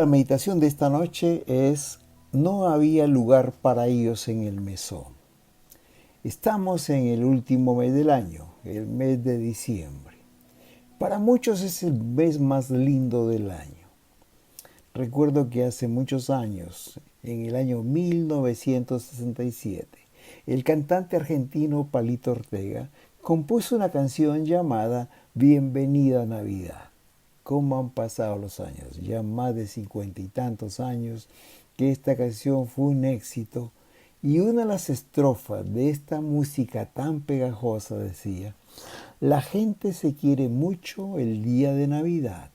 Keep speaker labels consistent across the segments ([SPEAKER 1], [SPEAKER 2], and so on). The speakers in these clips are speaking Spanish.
[SPEAKER 1] La meditación de esta noche es: no había lugar para ellos en el mesón. Estamos en el último mes del año, el mes de diciembre. Para muchos es el mes más lindo del año. Recuerdo que hace muchos años, en el año 1967, el cantante argentino Palito Ortega compuso una canción llamada Bienvenida Navidad. ¿Cómo han pasado los años? Ya más de 50 y tantos años que esta canción fue un éxito, y una de las estrofas de esta música tan pegajosa decía: la gente se quiere mucho el día de Navidad.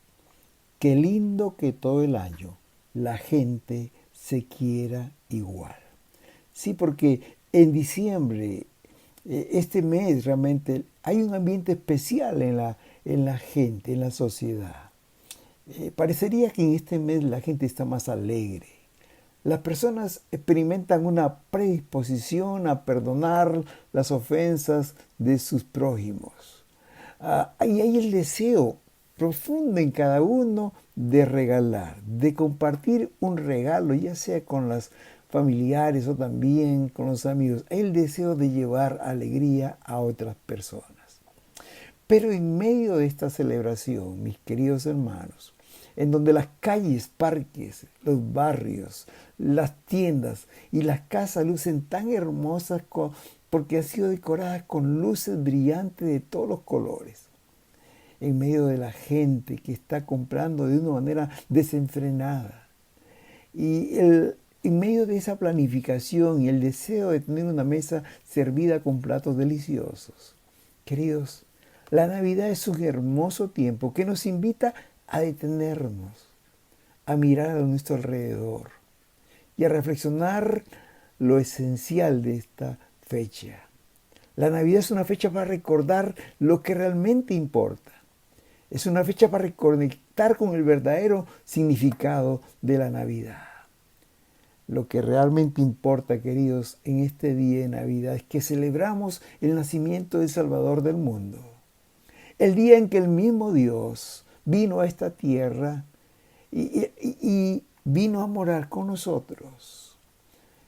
[SPEAKER 1] Qué lindo que todo el año la gente se quiera igual. Sí, porque en diciembre, este mes realmente hay un ambiente especial en la gente, en la sociedad. Parecería que en este mes la gente está más alegre. Las personas experimentan una predisposición a perdonar las ofensas de sus prójimos. Y hay el deseo profundo en cada uno de regalar, de compartir un regalo, ya sea con los familiares o también con los amigos. Hay el deseo de llevar alegría a otras personas. Pero en medio de esta celebración, mis queridos hermanos, en donde las calles, parques, los barrios, las tiendas y las casas lucen tan hermosas porque han sido decoradas con luces brillantes de todos los colores, en medio de la gente que está comprando de una manera desenfrenada, en medio de esa planificación y el deseo de tener una mesa servida con platos deliciosos, queridos, la Navidad es un hermoso tiempo que nos invita a detenernos, a mirar a nuestro alrededor y a reflexionar lo esencial de esta fecha. La Navidad es una fecha para recordar lo que realmente importa. Es una fecha para reconectar con el verdadero significado de la Navidad. Lo que realmente importa, queridos, en este día de Navidad es que celebramos el nacimiento del Salvador del mundo. El día en que el mismo Dios vino a esta tierra y vino a morar con nosotros.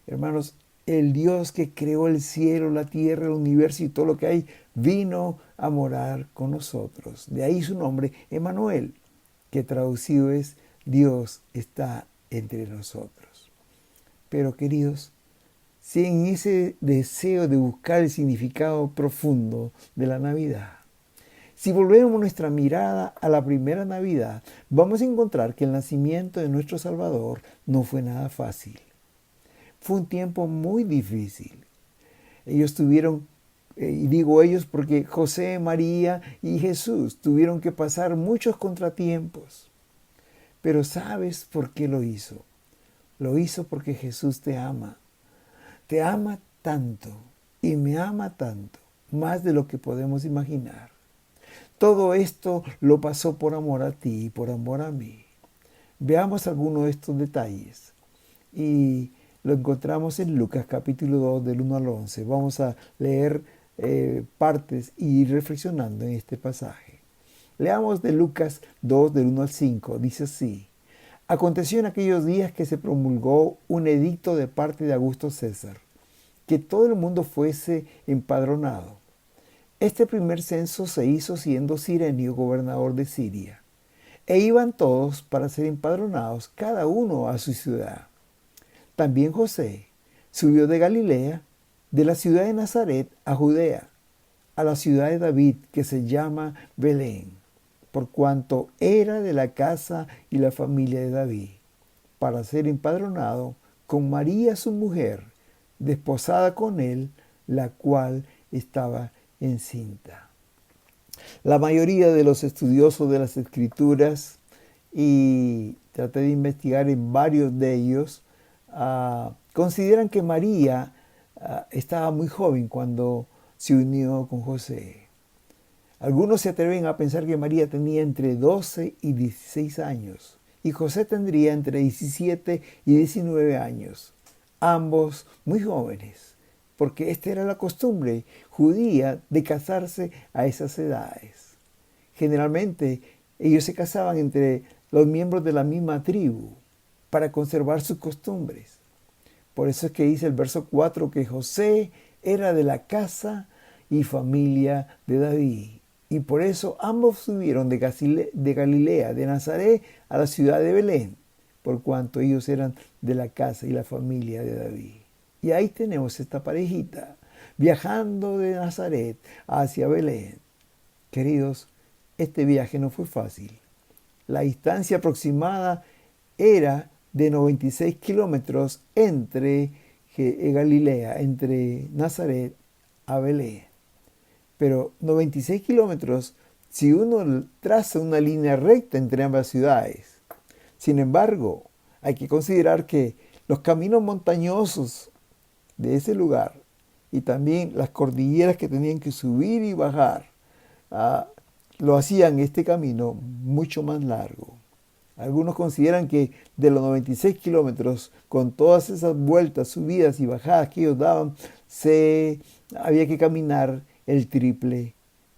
[SPEAKER 1] Hermanos, el Dios que creó el cielo, la tierra, el universo y todo lo que hay, vino a morar con nosotros. De ahí su nombre, Emmanuel, que traducido es: Dios está entre nosotros. Pero queridos, si en ese deseo de buscar el significado profundo de la Navidad, si volvemos nuestra mirada a la primera Navidad, vamos a encontrar que el nacimiento de nuestro Salvador no fue nada fácil. Fue un tiempo muy difícil. Ellos tuvieron, y digo ellos porque José, María y Jesús tuvieron que pasar muchos contratiempos. Pero ¿sabes por qué lo hizo? Lo hizo porque Jesús te ama. Te ama tanto y me ama tanto, más de lo que podemos imaginar. Todo esto lo pasó por amor a ti y por amor a mí. Veamos algunos de estos detalles. Y lo encontramos en Lucas capítulo 2 del 1 al 11. Vamos a leer partes y ir reflexionando en este pasaje. Leamos de Lucas 2 del 1 al 5. Dice así: aconteció en aquellos días que se promulgó un edicto de parte de Augusto César, que todo el mundo fuese empadronado. Este primer censo se hizo siendo Cirenio gobernador de Siria, e iban todos para ser empadronados, cada uno a su ciudad. También José subió de Galilea, de la ciudad de Nazaret a Judea, a la ciudad de David, que se llama Belén, por cuanto era de la casa y la familia de David, para ser empadronado con María su mujer, desposada con él, la cual estaba encinta. La mayoría de los estudiosos de las Escrituras, y traté de investigar en varios de ellos, consideran que María estaba muy joven cuando se unió con José. Algunos se atreven a pensar que María tenía entre 12 y 16 años y José tendría entre 17 y 19 años, ambos muy jóvenes, porque esta era la costumbre judía de casarse a esas edades. Generalmente ellos se casaban entre los miembros de la misma tribu. para conservar sus costumbres. Por eso es que dice el verso 4 que José era de la casa y familia de David. Y por eso ambos subieron de Galilea, de Nazaret, a la ciudad de Belén, por cuanto ellos eran de la casa y la familia de David. Y ahí tenemos esta parejita, viajando de Nazaret hacia Belén. Queridos, este viaje no fue fácil. La distancia aproximada era de 96 kilómetros entre Galilea, entre Nazaret a Belén. Pero 96 kilómetros si uno traza una línea recta entre ambas ciudades. Sin embargo, hay que considerar que los caminos montañosos de ese lugar y también las cordilleras que tenían que subir y bajar, lo hacían este camino mucho más largo. Algunos consideran que de los 96 kilómetros, con todas esas vueltas, subidas y bajadas que ellos daban, había que caminar el triple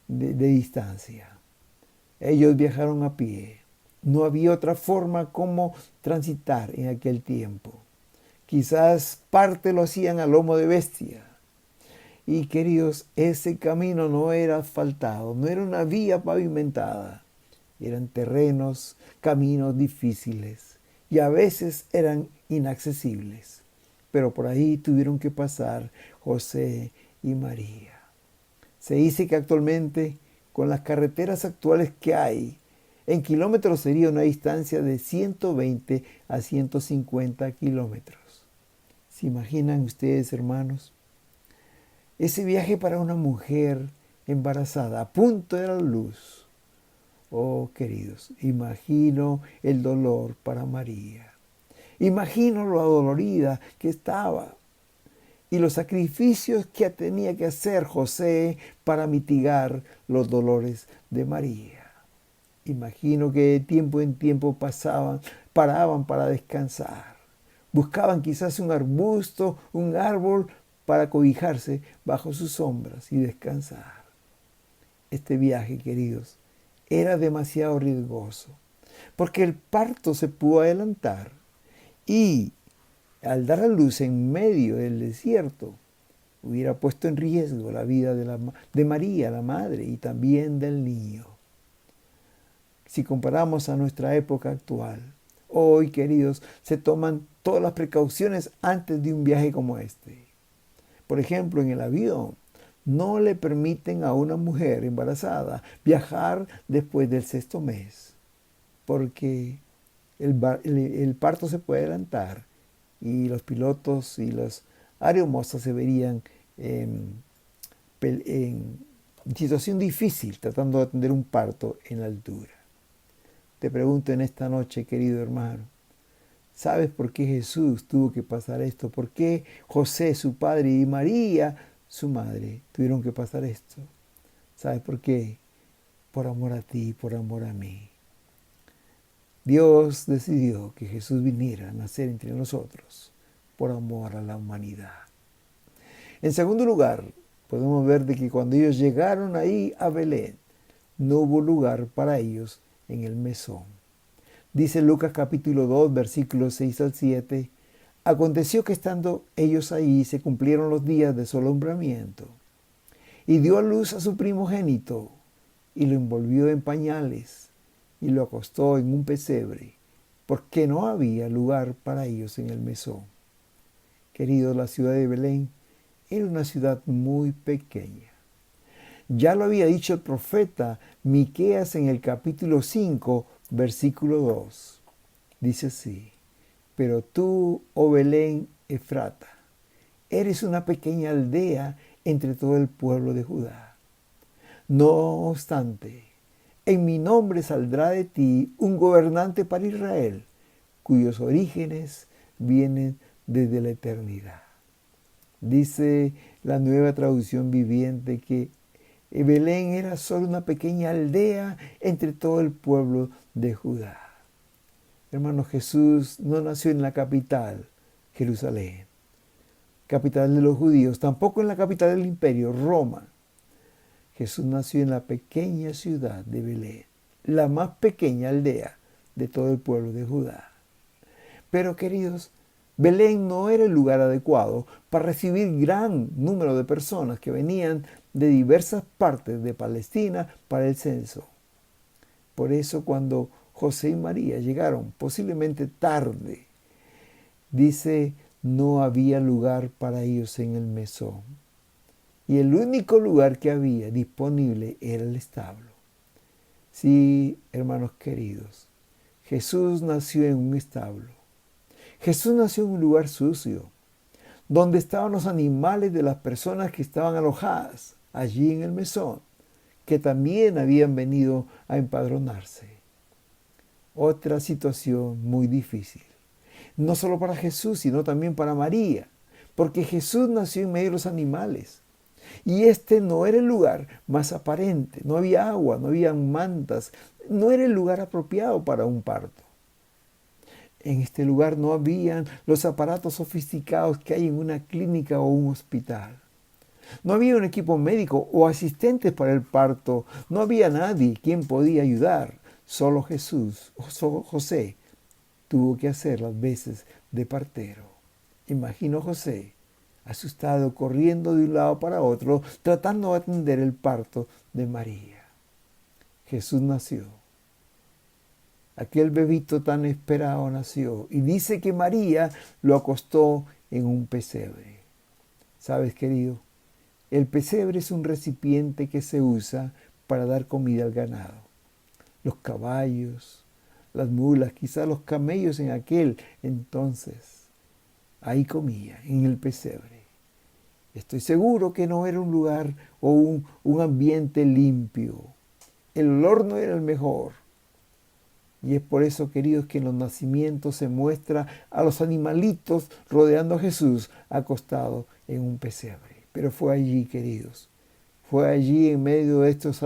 [SPEAKER 1] de distancia. Ellos viajaron a pie. No había otra forma como transitar en aquel tiempo. Quizás parte lo hacían a lomo de bestia. Y queridos, ese camino no era asfaltado, no era una vía pavimentada. Eran terrenos, caminos difíciles y a veces eran inaccesibles. Pero por ahí tuvieron que pasar José y María. Se dice que actualmente, con las carreteras actuales que hay, en kilómetros sería una distancia de 120 a 150 kilómetros. ¿Se imaginan ustedes, hermanos? Ese viaje para una mujer embarazada, a punto de dar luz. Oh, queridos, imagino el dolor para María. Imagino lo adolorida que estaba y los sacrificios que tenía que hacer José para mitigar los dolores de María. Imagino que de tiempo en tiempo paraban para descansar. Buscaban quizás un arbusto, un árbol para cobijarse bajo sus sombras y descansar. Este viaje, queridos, era demasiado riesgoso, porque el parto se pudo adelantar y al dar a luz en medio del desierto, hubiera puesto en riesgo la vida de María, la madre, y también del niño. Si comparamos a nuestra época actual, hoy, queridos, se toman todas las precauciones antes de un viaje como este. Por ejemplo, en el avión, no le permiten a una mujer embarazada viajar después del 6º mes, porque el parto se puede adelantar y los pilotos y las aeromosas se verían en situación difícil tratando de atender un parto en la altura. Te pregunto en esta noche, querido hermano, ¿sabes por qué Jesús tuvo que pasar esto? ¿Por qué José, su padre, y María, su madre, tuvieron que pasar esto? ¿Sabes por qué? Por amor a ti, por amor a mí. Dios decidió que Jesús viniera a nacer entre nosotros por amor a la humanidad. En segundo lugar, podemos ver de que cuando ellos llegaron ahí a Belén, no hubo lugar para ellos en el mesón. Dice Lucas capítulo 2, versículos 6 al 7, aconteció que estando ellos ahí se cumplieron los días de su alumbramiento, y dio a luz a su primogénito, y lo envolvió en pañales, y lo acostó en un pesebre, porque no había lugar para ellos en el mesón. Queridos, la ciudad de Belén era una ciudad muy pequeña. Ya lo había dicho el profeta Miqueas en el capítulo 5, versículo 2. Dice así, pero tú, oh Belén Efrata, eres una pequeña aldea entre todo el pueblo de Judá. No obstante, en mi nombre saldrá de ti un gobernante para Israel, cuyos orígenes vienen desde la eternidad. Dice la Nueva Traducción Viviente que Belén era solo una pequeña aldea entre todo el pueblo de Judá. Hermano, Jesús no nació en la capital, Jerusalén, capital de los judíos, tampoco en la capital del imperio, Roma. Jesús nació en la pequeña ciudad de Belén, la más pequeña aldea de todo el pueblo de Judá. Pero queridos, Belén no era el lugar adecuado para recibir gran número de personas que venían de diversas partes de Palestina para el censo. Por eso cuando José y María llegaron, posiblemente tarde, dice, no había lugar para ellos en el mesón. Y el único lugar que había disponible era el establo. Sí, hermanos queridos, Jesús nació en un establo. Jesús nació en un lugar sucio, donde estaban los animales de las personas que estaban alojadas allí en el mesón, que también habían venido a empadronarse. Otra situación muy difícil, no solo para Jesús, sino también para María, porque Jesús nació en medio de los animales. Y este no era el lugar más aparente, no había agua, no había mantas, no era el lugar apropiado para un parto. En este lugar no habían los aparatos sofisticados que hay en una clínica o un hospital. No había un equipo médico o asistentes para el parto. No había nadie quien podía ayudar. Solo Jesús, solo José, tuvo que hacer las veces de partero. Imagino a José, asustado, corriendo de un lado para otro, tratando de atender el parto de María. Jesús nació. Aquel bebito tan esperado nació y dice que María lo acostó en un pesebre. ¿Sabes, querido? El pesebre es un recipiente que se usa para dar comida al ganado. Los caballos, las mulas, quizás los camellos en aquel entonces, ahí comía, en el pesebre. Estoy seguro que no era un lugar o un ambiente limpio. El olor no era el mejor. Y es por eso, queridos, que en los nacimientos se muestra a los animalitos rodeando a Jesús acostado en un pesebre. Pero fue allí, queridos, fue allí en medio de estos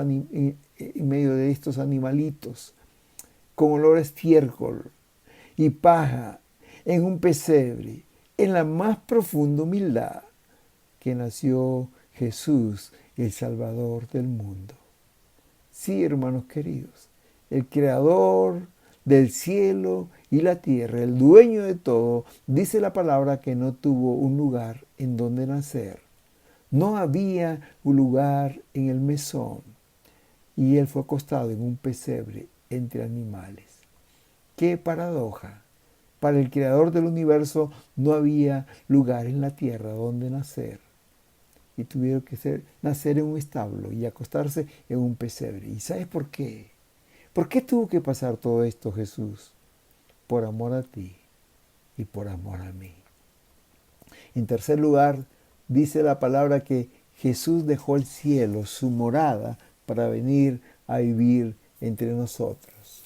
[SPEAKER 1] animalitos, con olor a estiércol y paja, en un pesebre, en la más profunda humildad, que nació Jesús, el Salvador del mundo. Sí, hermanos queridos, el Creador del cielo y la tierra, el dueño de todo, dice la palabra que no tuvo un lugar en donde nacer. No había un lugar en el mesón y él fue acostado en un pesebre entre animales. ¡Qué paradoja! Para el Creador del universo no había lugar en la tierra donde nacer. Y tuvieron que nacer en un establo y acostarse en un pesebre. ¿Y sabes por qué? ¿Por qué tuvo que pasar todo esto, Jesús? Por amor a ti y por amor a mí. En tercer lugar, dice la palabra que Jesús dejó el cielo, su morada, para venir a vivir entre nosotros.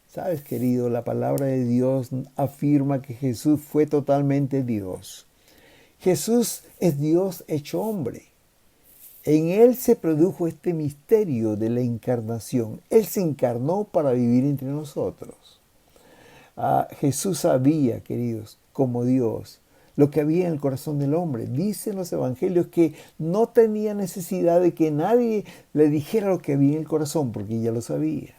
[SPEAKER 1] ¿Sabes, querido? La palabra de Dios afirma que Jesús fue totalmente Dios. Jesús es Dios hecho hombre. En Él se produjo este misterio de la encarnación. Él se encarnó para vivir entre nosotros. Jesús sabía, queridos, como Dios, lo que había en el corazón del hombre. Dicen los evangelios que no tenía necesidad de que nadie le dijera lo que había en el corazón, porque ya lo sabía.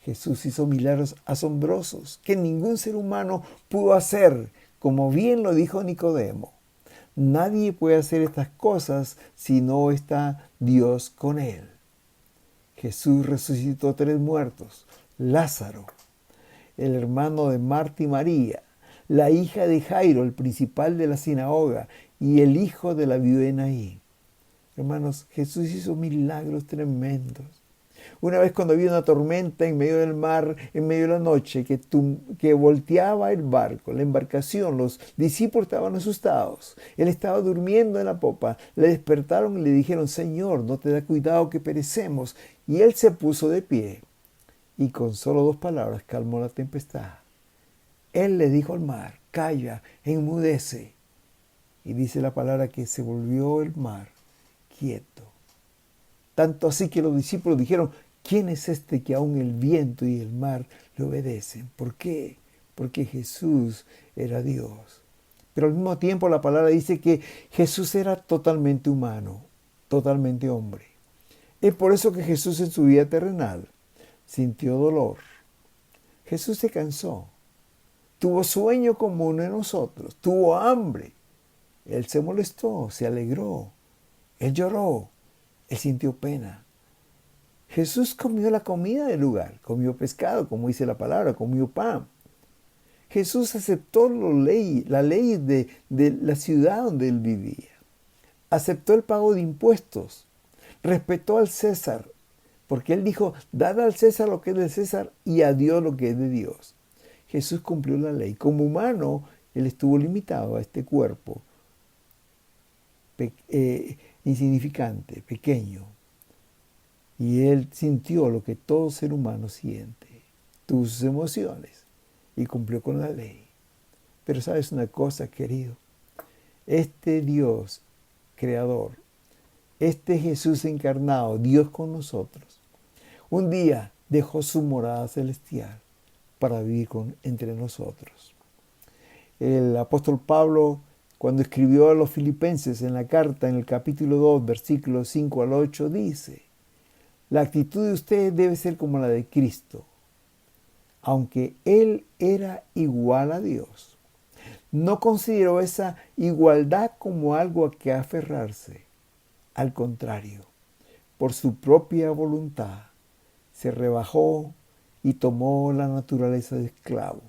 [SPEAKER 1] Jesús hizo milagros asombrosos que ningún ser humano pudo hacer, como bien lo dijo Nicodemo. Nadie puede hacer estas cosas si no está Dios con él. Jesús resucitó 3 muertos. Lázaro, el hermano de Marta y María, la hija de Jairo, el principal de la sinagoga, y el hijo de la viuda de Naín. Hermanos, Jesús hizo milagros tremendos. Una vez cuando había una tormenta en medio del mar, en medio de la noche, que volteaba el barco, la embarcación, los discípulos estaban asustados. Él estaba durmiendo en la popa. Le despertaron y le dijeron, Señor, no te da cuidado que perecemos. Y él se puso de pie y con solo 2 palabras calmó la tempestad. Él le dijo al mar, calla, enmudece. Y dice la palabra que se volvió el mar quieto. Tanto así que los discípulos dijeron, ¿quién es este que aún el viento y el mar le obedecen? ¿Por qué? Porque Jesús era Dios. Pero al mismo tiempo la palabra dice que Jesús era totalmente humano, totalmente hombre. Es por eso que Jesús en su vida terrenal sintió dolor. Jesús se cansó. tuvo sueño como uno de nosotros, tuvo hambre. Él se molestó, se alegró, él lloró, él sintió pena. Jesús comió la comida del lugar, comió pescado, como dice la palabra, comió pan. Jesús aceptó la ley de la ciudad donde él vivía. Aceptó el pago de impuestos, respetó al César, porque él dijo, dad al César lo que es del César y a Dios lo que es de Dios. Jesús cumplió la ley. Como humano, él estuvo limitado a este cuerpo insignificante, pequeño. Y él sintió lo que todo ser humano siente, tuvo sus emociones y cumplió con la ley. Pero sabes una cosa, querido, este Dios creador, este Jesús encarnado, Dios con nosotros, un día dejó su morada celestial para vivir entre nosotros. El apóstol Pablo, cuando escribió a los filipenses en la carta, en el capítulo 2, versículos 5 al 8, dice, la actitud de ustedes debe ser como la de Cristo, aunque Él era igual a Dios. No consideró esa igualdad como algo a que aferrarse. Al contrario, por su propia voluntad, se rebajó y tomó la naturaleza de esclavo.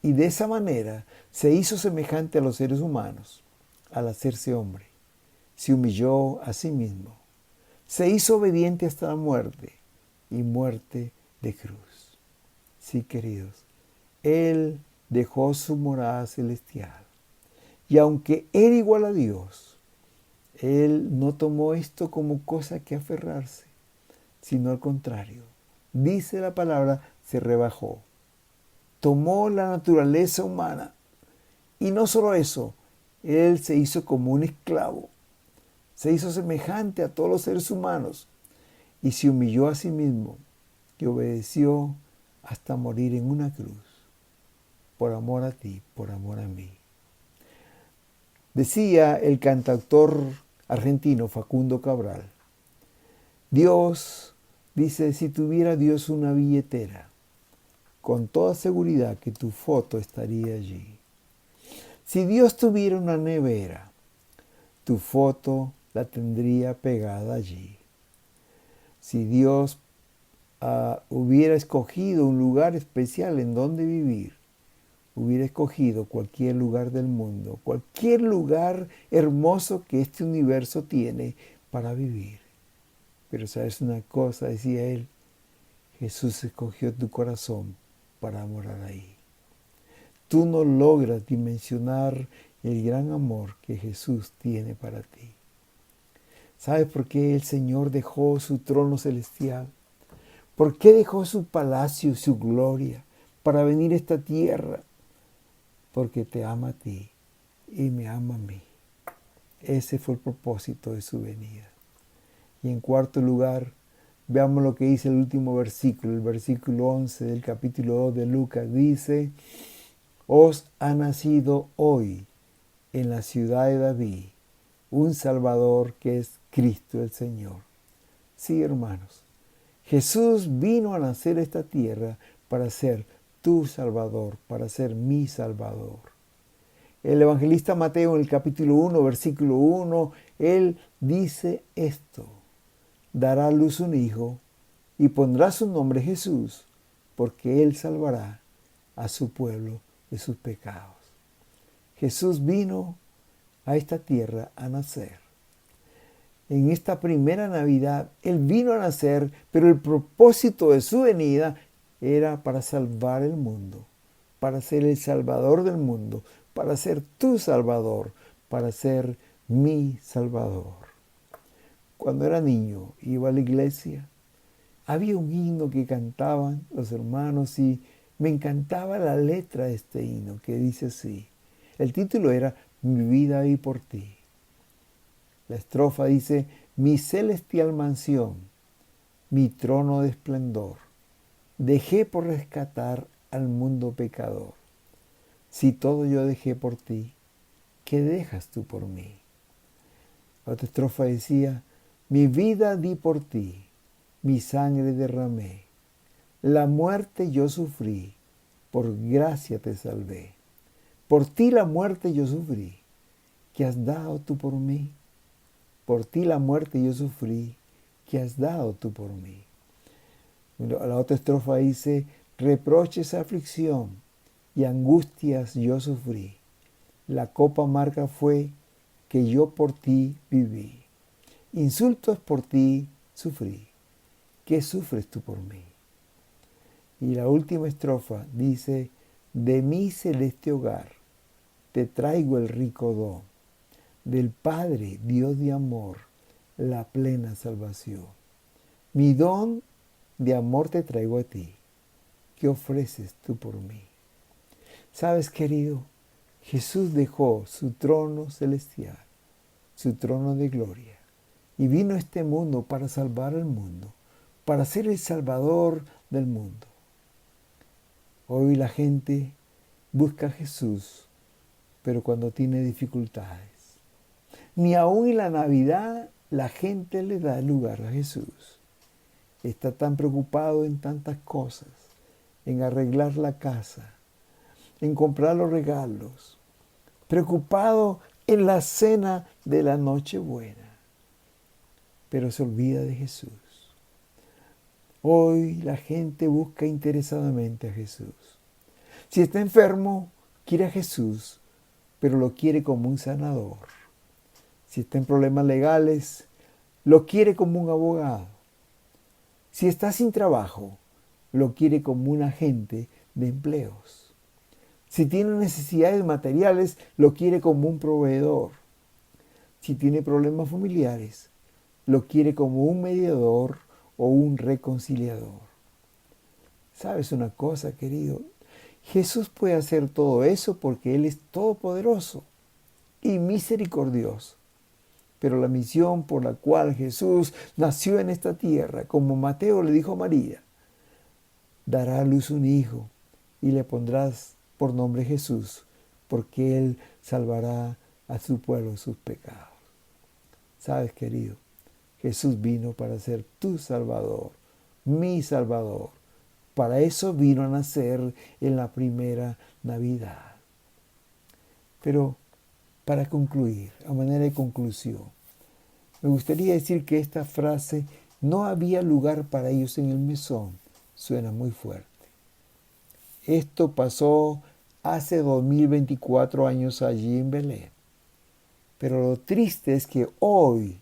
[SPEAKER 1] Y de esa manera se hizo semejante a los seres humanos al hacerse hombre. Se humilló a sí mismo. Se hizo obediente hasta la muerte y muerte de cruz. Sí, queridos, Él dejó su morada celestial. Y aunque era igual a Dios, Él no tomó esto como cosa que aferrarse, sino al contrario. Dice la palabra, se rebajó. Tomó la naturaleza humana. Y no solo eso, Él se hizo como un esclavo. Se hizo semejante a todos los seres humanos y se humilló a sí mismo y obedeció hasta morir en una cruz, por amor a ti, por amor a mí. Decía el cantautor argentino Facundo Cabral, Dios, dice, si tuviera Dios una billetera, con toda seguridad que tu foto estaría allí. Si Dios tuviera una nevera, tu foto la tendría pegada allí. Si Dios hubiera escogido un lugar especial en donde vivir, hubiera escogido cualquier lugar del mundo, cualquier lugar hermoso que este universo tiene para vivir. Pero sabes una cosa, decía él, Jesús escogió tu corazón para morar ahí. Tú no logras dimensionar el gran amor que Jesús tiene para ti. ¿Sabes por qué el Señor dejó su trono celestial? ¿Por qué dejó su palacio, su gloria, para venir a esta tierra? Porque te ama a ti y me ama a mí. Ese fue el propósito de su venida. Y en cuarto lugar, veamos lo que dice el último versículo, el versículo 11 del capítulo 2 de Lucas. Dice, os ha nacido hoy en la ciudad de David un Salvador que es Cristo el Señor. Sí, hermanos, Jesús vino a nacer a esta tierra para ser tu Salvador, para ser mi Salvador. El evangelista Mateo en el capítulo 1, versículo 1, él dice esto, dará a luz un hijo y pondrá su nombre Jesús, porque él salvará a su pueblo de sus pecados. Jesús vino a esta tierra a nacer. En esta primera Navidad, Él vino a nacer, pero el propósito de su venida era para salvar el mundo, para ser el Salvador del mundo, para ser tu Salvador, para ser mi Salvador. Cuando era niño, iba a la iglesia, había un himno que cantaban los hermanos y me encantaba la letra de este himno que dice así. El título era Mi vida y por ti. La estrofa dice, mi celestial mansión, mi trono de esplendor, dejé por rescatar al mundo pecador. Si todo yo dejé por ti, ¿qué dejas tú por mí? La otra estrofa decía, mi vida di por ti, mi sangre derramé, la muerte yo sufrí, por gracia te salvé. Por ti la muerte yo sufrí, ¿qué has dado tú por mí? Por ti la muerte yo sufrí, ¿qué has dado tú por mí? La otra estrofa dice, reproches, aflicción y angustias yo sufrí. La copa amarga fue que yo por ti viví. Insultos por ti sufrí. ¿Qué sufres tú por mí? Y la última estrofa dice, de mi celeste hogar te traigo el rico don, del Padre, Dios de amor, la plena salvación. Mi don de amor te traigo a ti. ¿Qué ofreces tú por mí? Sabes, querido, Jesús dejó su trono celestial, su trono de gloria, y vino a este mundo para salvar al mundo, para ser el Salvador del mundo. Hoy la gente busca a Jesús, pero cuando tiene dificultades. Ni aún en la Navidad la gente le da lugar a Jesús. Está tan preocupado en tantas cosas, en arreglar la casa, en comprar los regalos, preocupado en la cena de la Nochebuena, pero se olvida de Jesús. Hoy la gente busca interesadamente a Jesús. Si está enfermo, quiere a Jesús, pero lo quiere como un sanador. Si está en problemas legales, lo quiere como un abogado. Si está sin trabajo, lo quiere como un agente de empleos. Si tiene necesidades materiales, lo quiere como un proveedor. Si tiene problemas familiares, lo quiere como un mediador o un reconciliador. ¿Sabes una cosa, querido? Jesús puede hacer todo eso porque Él es todopoderoso y misericordioso. Pero la misión por la cual Jesús nació en esta tierra, como Mateo le dijo a María, dará a luz un hijo y le pondrás por nombre Jesús, porque Él salvará a su pueblo de sus pecados. ¿Sabes, querido? Jesús vino para ser tu Salvador, mi Salvador. Para eso vino a nacer en la primera Navidad. Pero para concluir, a manera de conclusión, me gustaría decir que esta frase, no había lugar para ellos en el mesón, suena muy fuerte. Esto pasó hace 2024 años allí en Belén. Pero lo triste es que hoy,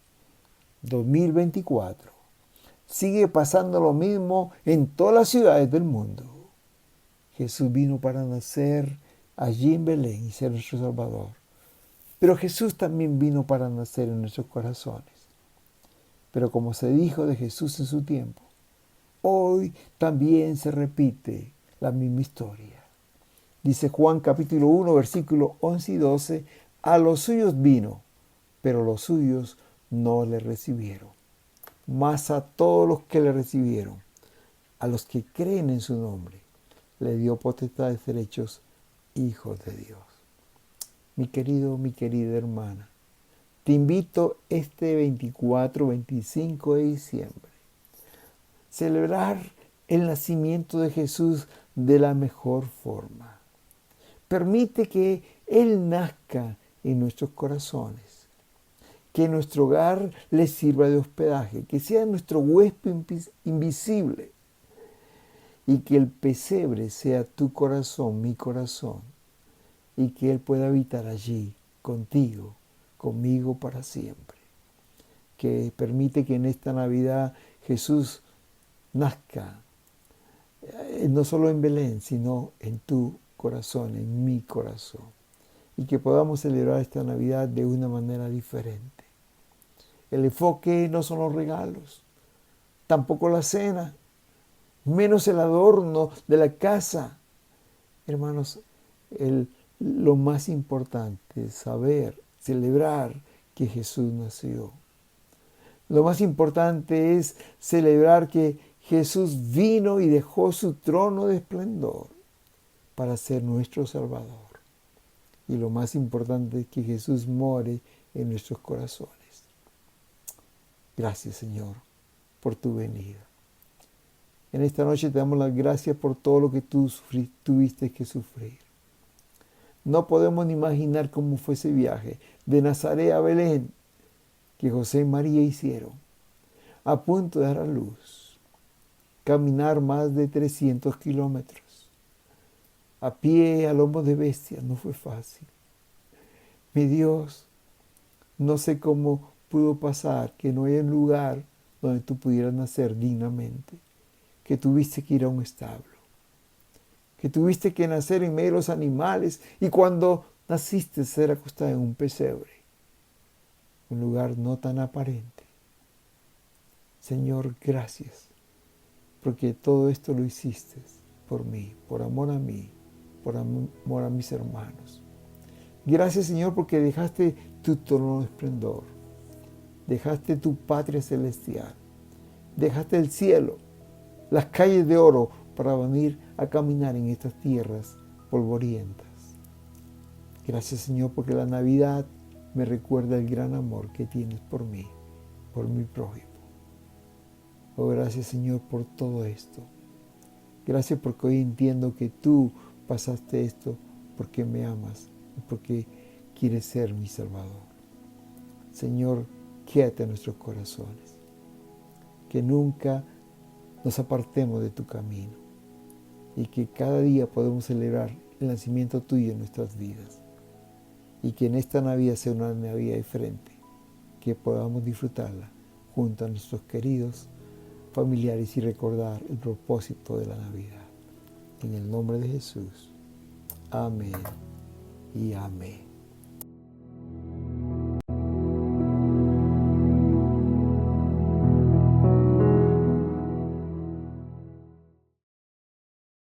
[SPEAKER 1] 2024, sigue pasando lo mismo en todas las ciudades del mundo. Jesús vino para nacer allí en Belén y ser nuestro Salvador. Pero Jesús también vino para nacer en nuestros corazones. Pero como se dijo de Jesús en su tiempo, hoy también se repite la misma historia. Dice Juan capítulo 1, versículos 11 y 12, a los suyos vino, pero los suyos no le recibieron. Mas a todos los que le recibieron, a los que creen en su nombre, le dio potestad de ser hechos hijos de Dios. Mi querido, mi querida hermana, te invito este 24, 25 de diciembre a celebrar el nacimiento de Jesús de la mejor forma. Permite que Él nazca en nuestros corazones, que nuestro hogar le sirva de hospedaje, que sea nuestro huésped invisible y que el pesebre sea tu corazón, mi corazón, y que Él pueda habitar allí contigo, conmigo para siempre. Que permite que en esta Navidad Jesús nazca, no solo en Belén, sino en tu corazón, en mi corazón. Y que podamos celebrar esta Navidad de una manera diferente. El enfoque no son los regalos, tampoco la cena, menos el adorno de la casa. Hermanos, lo más importante es saber, celebrar que Jesús nació. Lo más importante es celebrar que Jesús vino y dejó su trono de esplendor para ser nuestro Salvador. Y lo más importante es que Jesús more en nuestros corazones. Gracias, Señor, por tu venida. En esta noche te damos las gracias por todo lo que tú tuviste que sufrir. No podemos ni imaginar cómo fue ese viaje de Nazaret a Belén que José y María hicieron, a punto de dar a luz. Caminar más de 300 kilómetros, a pie, a lomo de bestia, no fue fácil. Mi Dios, no sé cómo pudo pasar que no haya un lugar donde tú pudieras nacer dignamente, que tuviste que ir a un establo, que tuviste que nacer en medio de los animales y cuando naciste ser acostada en un pesebre, un lugar no tan aparente. Señor, gracias, porque todo esto lo hiciste por mí, por amor a mí, por amor a mis hermanos. Gracias, Señor, porque dejaste tu trono de esplendor, dejaste tu patria celestial, dejaste el cielo, las calles de oro para venir a caminar en estas tierras polvorientas. Gracias, Señor, porque la Navidad me recuerda el gran amor que tienes por mí, por mi prójimo. Oh, gracias, Señor, por todo esto. Gracias porque hoy entiendo que tú pasaste esto porque me amas y porque quieres ser mi Salvador. Señor, quédate en nuestros corazones. Que nunca nos apartemos de tu camino y que cada día podamos celebrar el nacimiento tuyo en nuestras vidas. Y que en esta Navidad sea una Navidad diferente, que podamos disfrutarla junto a nuestros queridos familiares y recordar el propósito de la Navidad. En el nombre de Jesús. Amén y amén.